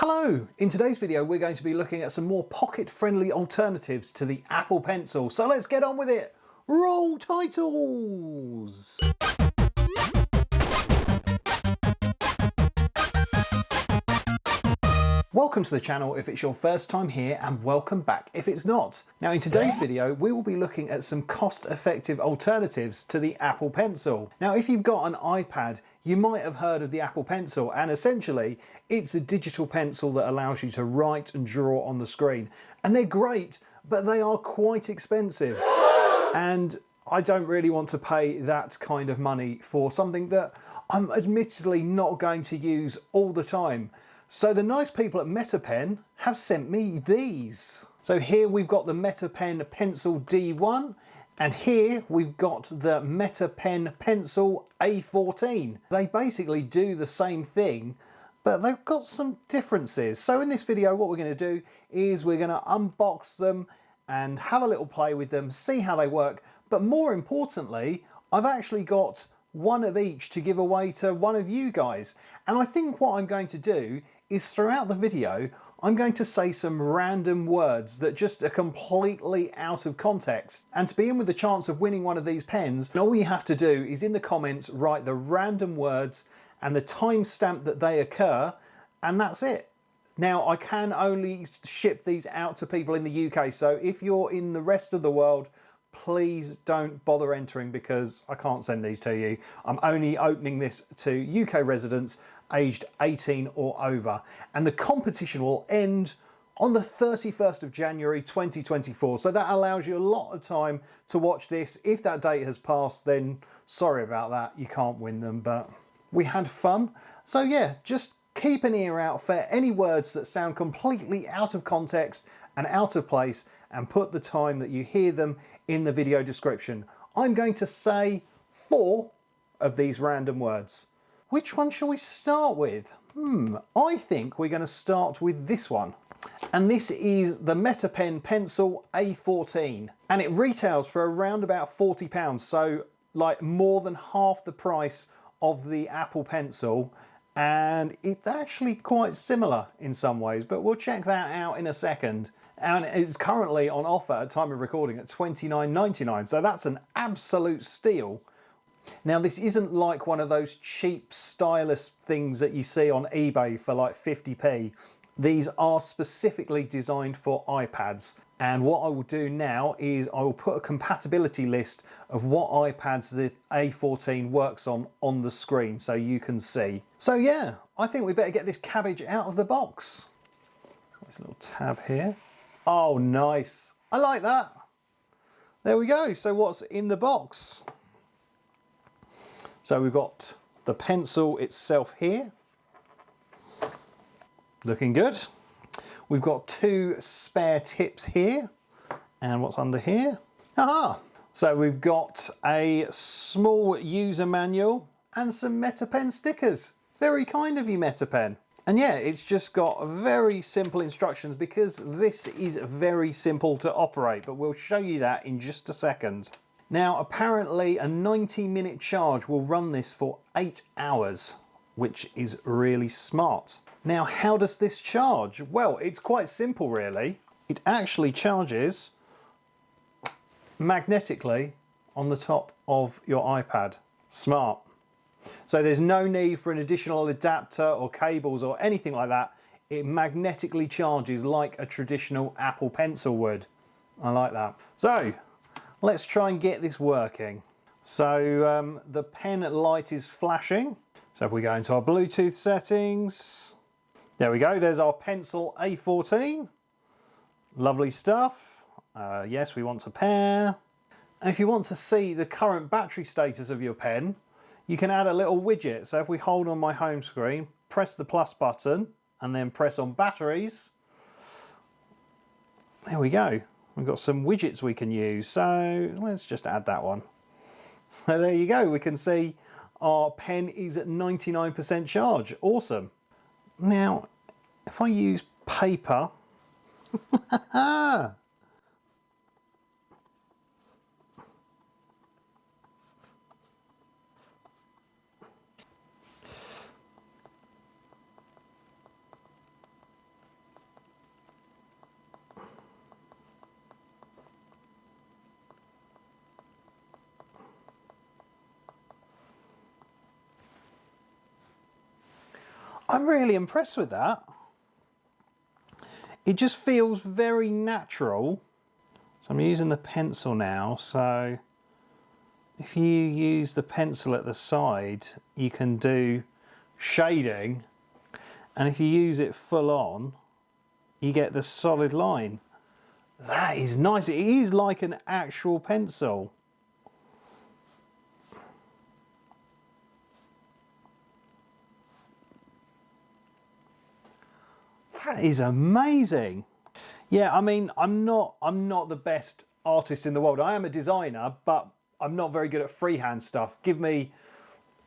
Hello! In today's video we're going to be looking at some more pocket-friendly alternatives to the Apple Pencil. So let's get on with it! Roll titles! Welcome to the channel if it's your first time here, and welcome back if it's not. Now in today's video we will be looking at some cost-effective alternatives to the Apple Pencil. Now if you've got an iPad you might have heard of the Apple Pencil, and essentially it's a digital pencil that allows you to write and draw on the screen. And they're great, but they are quite expensive. And I don't really want to pay that kind of money for something that I'm admittedly not going to use all the time. So the nice people at Metapen have sent me these. So here we've got the Metapen Pencil D1, and here we've got the Metapen Pencil A14. They basically do the same thing, but they've got some differences. So in this video what we're going to do is we're going to unbox them and have a little play with them, see how they work. But more importantly, I've actually got one of each to give away to one of you guys. And I think what I'm going to do is throughout the video I'm going to say some random words that just are completely out of context. And to begin with the chance of winning one of these pens, all you have to do is in the comments write the random words and the timestamp that they occur, and that's it. Now I can only ship these out to people in the UK, so if you're in the rest of the world, please don't bother entering because I can't send these to you. I'm only opening this to UK residents aged 18 or over. And the competition will end on the 31st of January 2024. So that allows you a lot of time to watch this. If that date has passed, then sorry about that. You can't win them, but we had fun. So yeah, just keep an ear out for any words that sound completely out of context and out of place, and put the time that you hear them in the video description. I'm going to say 4 of these random words. Which one shall we start with? I think we're going to start with this one. And this is the Metapen Pencil A14. And it retails for around about £40, so like more than half the price of the Apple Pencil. And it's actually quite similar in some ways, but we'll check that out in a second. And it's currently on offer at time of recording at £29.99, so that's an absolute steal. Now this isn't like one of those cheap stylus things that you see on eBay for like 50p. These are specifically designed for iPads. And what I will do now is I will put a compatibility list of what iPads the A14 works on the screen so you can see. So yeah, I think we better get this cabbage out of the box. This little tab here. Oh, nice. I like that. There we go. So what's in the box? So we've got the pencil itself here. Looking good. We've got 2 spare tips here. And what's under here? Aha! So we've got a small user manual and some Metapen stickers. Very kind of you, Metapen. And yeah, it's just got very simple instructions because this is very simple to operate, but we'll show you that in just a second. Now, apparently a 90-minute charge will run this for 8 hours, which is really smart. Now, how does this charge? Well, it's quite simple really. It actually charges magnetically on the top of your iPad. Smart. So there's no need for an additional adapter or cables or anything like that. It magnetically charges like a traditional Apple Pencil would. I like that. So let's try and get this working. So the pen light is flashing. So if we go into our Bluetooth settings, there we go. There's our Pencil A14. Lovely stuff. Yes, we want to pair. And if you want to see the current battery status of your pen, you can add a little widget. So if we hold on my home screen, press the plus button and then press on batteries, there we go. We've got some widgets we can use. So let's just add that one. So there you go. We can see our pen is at 99% charge. Awesome. Now, if I use paper, I'm really impressed with that. It just feels very natural. So I'm using the pencil now, so if you use the pencil at the side, you can do shading, and if you use it full on, you get the solid line. That is nice. It is like an actual pencil. That is amazing. Yeah, I mean, I'm not the best artist in the world. I am a designer, but I'm not very good at freehand stuff. Give me,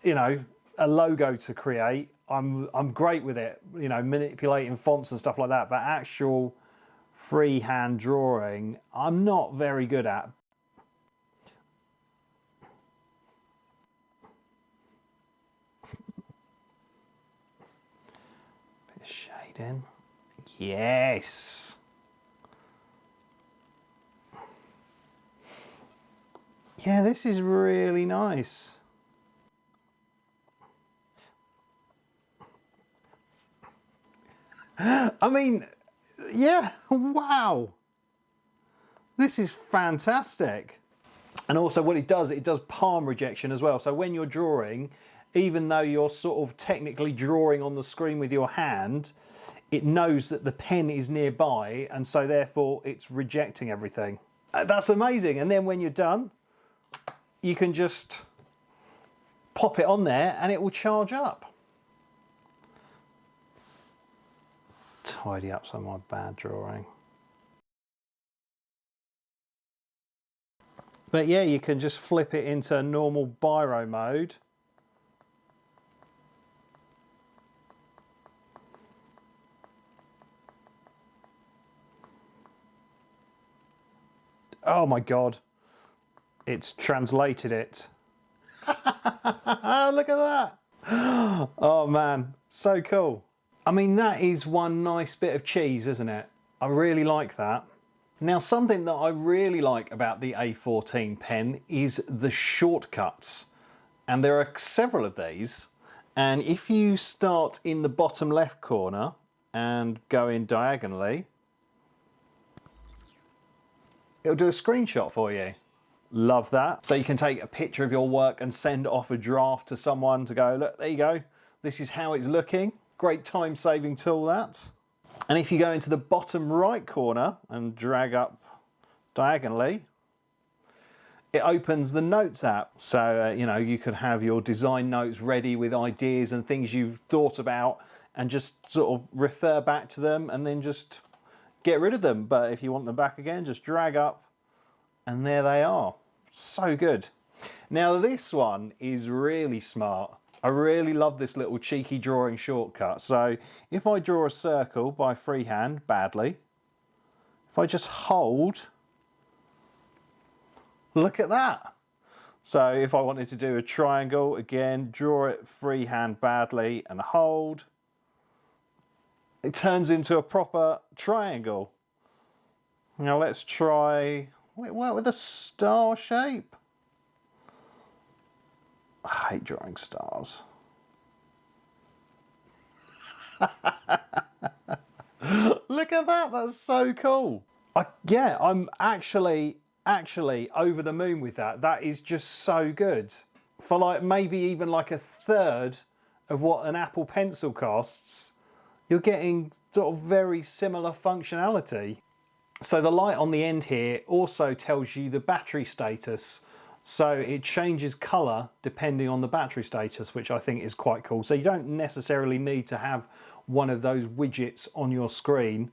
you know, a logo to create. I'm great with it, you know, manipulating fonts and stuff like that, but actual freehand drawing, I'm not very good at. Bit of shading. Yes. Yeah, this is really nice. I mean, yeah, wow. This is fantastic. And also what it does palm rejection as well. So when you're drawing, even though you're sort of technically drawing on the screen with your hand, it knows that the pen is nearby, and so therefore it's rejecting everything. That's amazing. And then when you're done, you can just pop it on there and it will charge up. Tidy up some of my bad drawing. But yeah, you can just flip it into normal biro mode. Oh my God, it's translated it. Look at that. Oh man, so cool. I mean, that is one nice bit of cheese, isn't it? I really like that. Now, something that I really like about the A14 pen is the shortcuts. And there are several of these. And if you start in the bottom left corner and go in diagonally, it'll do a screenshot for you. Love that. So you can take a picture of your work and send off a draft to someone to go, look, there you go. This is how it's looking. Great time-saving tool, that. And if you go into the bottom right corner and drag up diagonally, it opens the Notes app. So, you know, you could have your design notes ready with ideas and things you've thought about and just sort of refer back to them and then just get rid of them. But if you want them back again, just drag up and there they are. So good. Now this one is really smart. I really love this little cheeky drawing shortcut. So if I draw a circle by freehand badly, if I just hold, look at that. So if I wanted to do a triangle, again, draw it freehand badly and hold, it turns into a proper triangle. Now let's try, work with a star shape. I hate drawing stars. Look at that, that's so cool. Yeah, I'm actually over the moon with that. That is just so good. For like maybe even like a third of what an Apple Pencil costs, you're getting sort of very similar functionality. So the light on the end here also tells you the battery status. So it changes colour depending on the battery status, which I think is quite cool. So you don't necessarily need to have one of those widgets on your screen.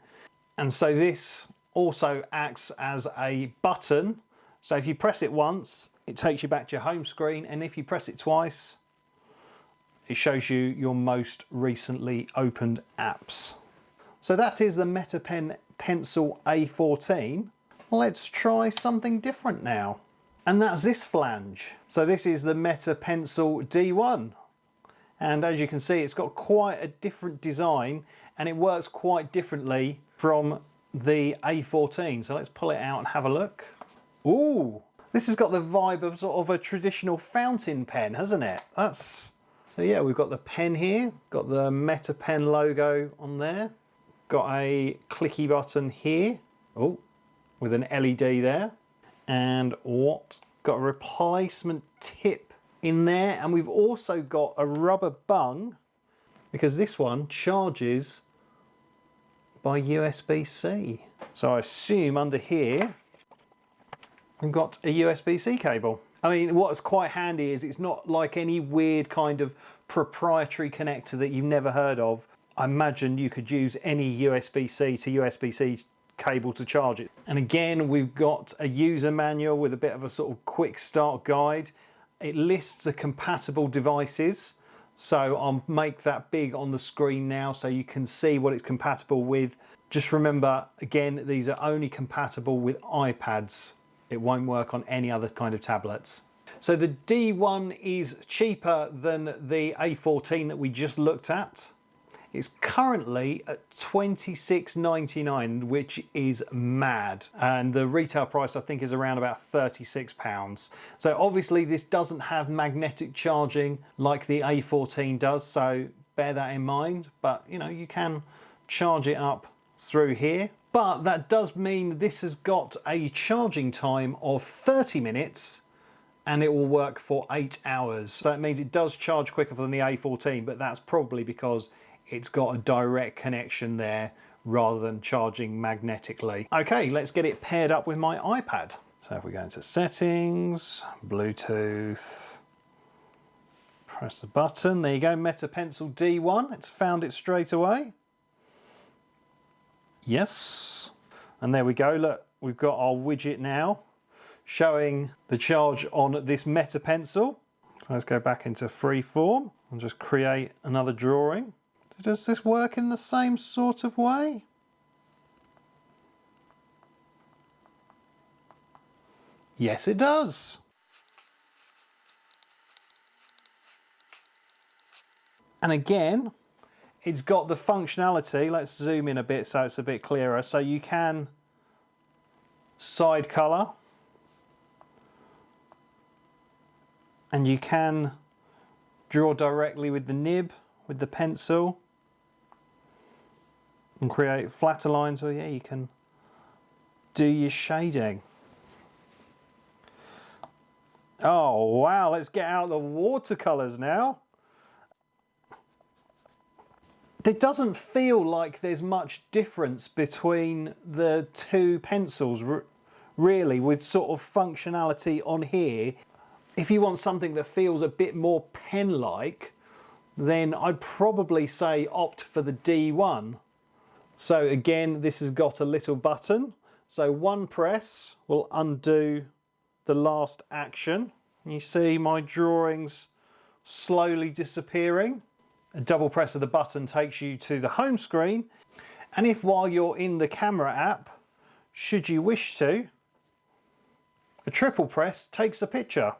And so this also acts as a button. So if you press it once, it takes you back to your home screen. And if you press it twice, it shows you your most recently opened apps. So that is the Metapen Pencil A14. Let's try something different now. And that's this flange. So this is the Metapen Pencil D1. And as you can see, it's got quite a different design and it works quite differently from the A14. So let's pull it out and have a look. Ooh, this has got the vibe of sort of a traditional fountain pen, hasn't it? That's So yeah, we've got the pen here, got the Metapen logo on there, got a clicky button here, oh, with an LED there, and what? Got a replacement tip in there, and we've also got a rubber bung because this one charges by USB-C. So I assume under here we've got a USB-C cable. I mean, what's quite handy is it's not like any weird kind of proprietary connector that you've never heard of. I imagine you could use any USB-C to USB-C cable to charge it. And again, we've got a user manual with a bit of a sort of quick start guide. It lists the compatible devices. So I'll make that big on the screen now so you can see what it's compatible with. Just remember, again, these are only compatible with iPads. It won't work on any other kind of tablets. So the D1 is cheaper than the A14 that we just looked at. It's currently at £26.99, which is mad. And the retail price, I think, is around about £36. So obviously this doesn't have magnetic charging like the A14 does, so bear that in mind. But you know, you can charge it up through here. But that does mean this has got a charging time of 30 minutes and it will work for 8 hours. So that means it does charge quicker than the A14, but that's probably because it's got a direct connection there rather than charging magnetically. Okay, let's get it paired up with my iPad. So if we go into settings, Bluetooth, press the button, there you go, Metapen Pencil D1, it's found it straight away. Yes, and there we go, look, we've got our widget now showing the charge on this Metapen Pencil. So let's go back into freeform and just create another drawing. Does this work in the same sort of way? Yes, it does. And again, it's got the functionality. Let's zoom in a bit so it's a bit clearer. So you can side color and you can draw directly with the nib, with the pencil, and create flatter lines, or yeah, you can do your shading. Oh wow, let's get out the watercolors now. It doesn't feel like there's much difference between the two pencils really, with sort of functionality on here. If you want something that feels a bit more pen-like, then I'd probably say opt for the D1. So again, this has got a little button. So one press will undo the last action. You see my drawings slowly disappearing. A double press of the button takes you to the home screen. And if while you're in the camera app, should you wish to, a triple press takes a picture.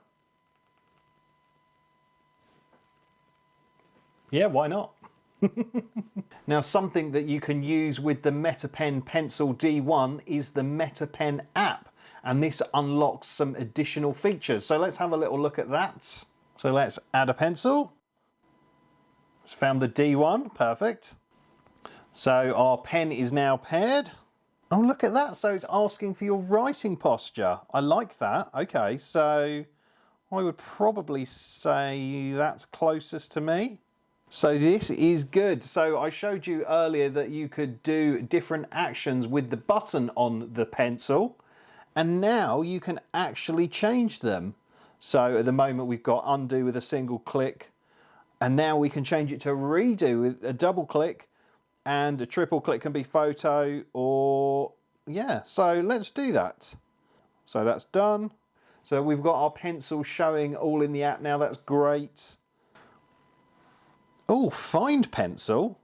Yeah, why not? Now, something that you can use with the Metapen Pencil D1 is the Metapen App, and this unlocks some additional features. So let's have a little look at that. So let's add a pencil. It's found the D1, perfect. So our pen is now paired. Oh, look at that. So it's asking for your writing posture. I like that. Okay, so I would probably say that's closest to me. So this is good. So I showed you earlier that you could do different actions with the button on the pencil, and now you can actually change them. So at the moment we've got undo with a single click, and now we can change it to redo with a double click, and a triple click can be photo, or yeah, so let's do that. So that's done. So we've got our pencil showing all in the app now, that's great. Oh, find pencil.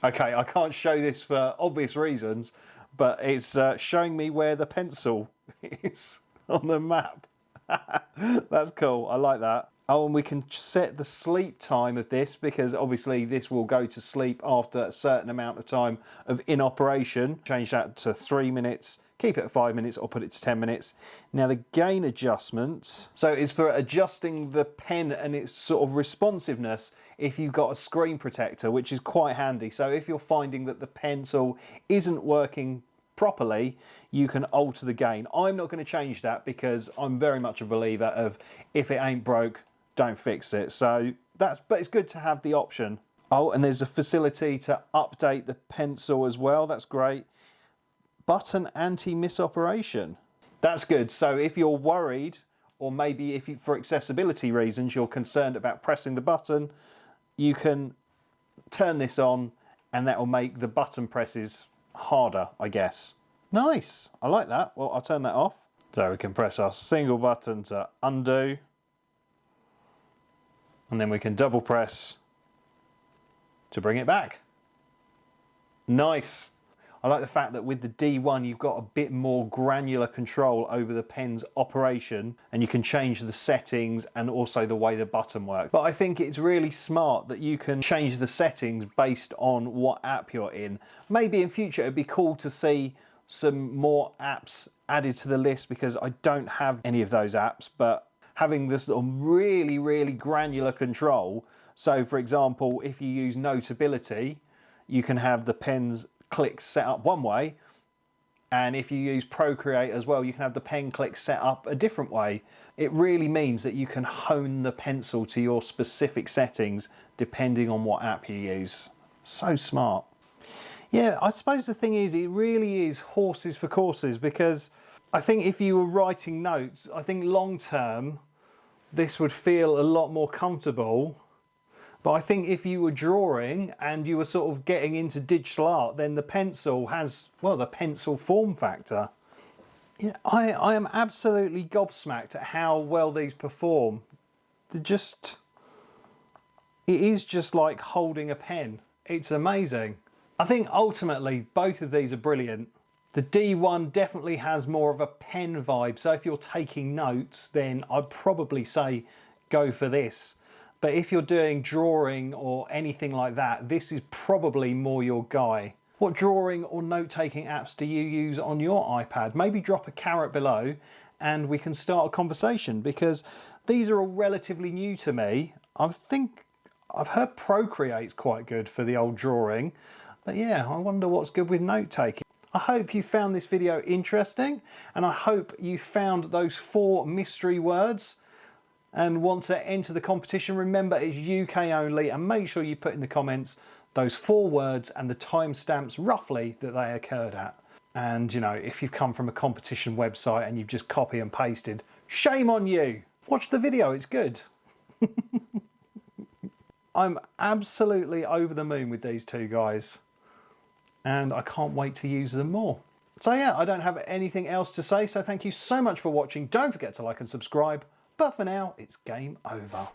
Okay, I can't show this for obvious reasons, but it's showing me where the pencil is on the map. That's cool, I like that. Oh, and we can set the sleep time of this, because obviously this will go to sleep after a certain amount of time of in operation. Change that to 3 minutes, keep it at 5 minutes, or put it to 10 minutes. Now the gain adjustment, so it's for adjusting the pen and its sort of responsiveness if you've got a screen protector, which is quite handy. So if you're finding that the pencil isn't working properly, you can alter the gain. I'm not going to change that because I'm very much a believer of if it ain't broke, don't fix it. So but it's good to have the option. Oh, and there's a facility to update the pencil as well. That's great. Button anti-miss operation. That's good. So if you're worried, or maybe if you, for accessibility reasons, you're concerned about pressing the button, you can turn this on and that will make the button presses harder, I guess. Nice. I like that. Well, I'll turn that off. So we can press our single button to undo. And then we can double press to bring it back. Nice. I like the fact that with the D1 you've got a bit more granular control over the pen's operation, and you can change the settings and also the way the button works. But I think it's really smart that you can change the settings based on what app you're in. Maybe in future it'd be cool to see some more apps added to the list, because I don't have any of those apps, but having this really, really granular control. So for example, if you use Notability, you can have the pen's clicks set up one way, and if you use Procreate as well, you can have the pen clicks set up a different way. It really means that you can hone the pencil to your specific settings depending on what app you use. So smart. Yeah, I suppose the thing is, it really is horses for courses, because I think if you were writing notes, I think long term this would feel a lot more comfortable. But I think if you were drawing and you were sort of getting into digital art, then the pencil has, well, the pencil form factor. Yeah, I am absolutely gobsmacked at how well these perform. It is just like holding a pen. It's amazing. I think ultimately both of these are brilliant. The D1 definitely has more of a pen vibe, so if you're taking notes, then I'd probably say go for this. But if you're doing drawing or anything like that, this is probably more your guy. What drawing or note-taking apps do you use on your iPad? Maybe drop a carrot below and we can start a conversation, because these are all relatively new to me. I think I've heard Procreate's quite good for the old drawing, but yeah, I wonder what's good with note-taking. I hope you found this video interesting, and I hope you found those 4 mystery words and want to enter the competition. Remember, it's UK only, and make sure you put in the comments those 4 words and the timestamps roughly that they occurred at. And you know, if you've come from a competition website and you've just copy and pasted, shame on you. Watch the video, it's good. I'm absolutely over the moon with these two guys, and I can't wait to use them more. So yeah, I don't have anything else to say, so thank you so much for watching. Don't forget to like and subscribe, but for now, it's game over.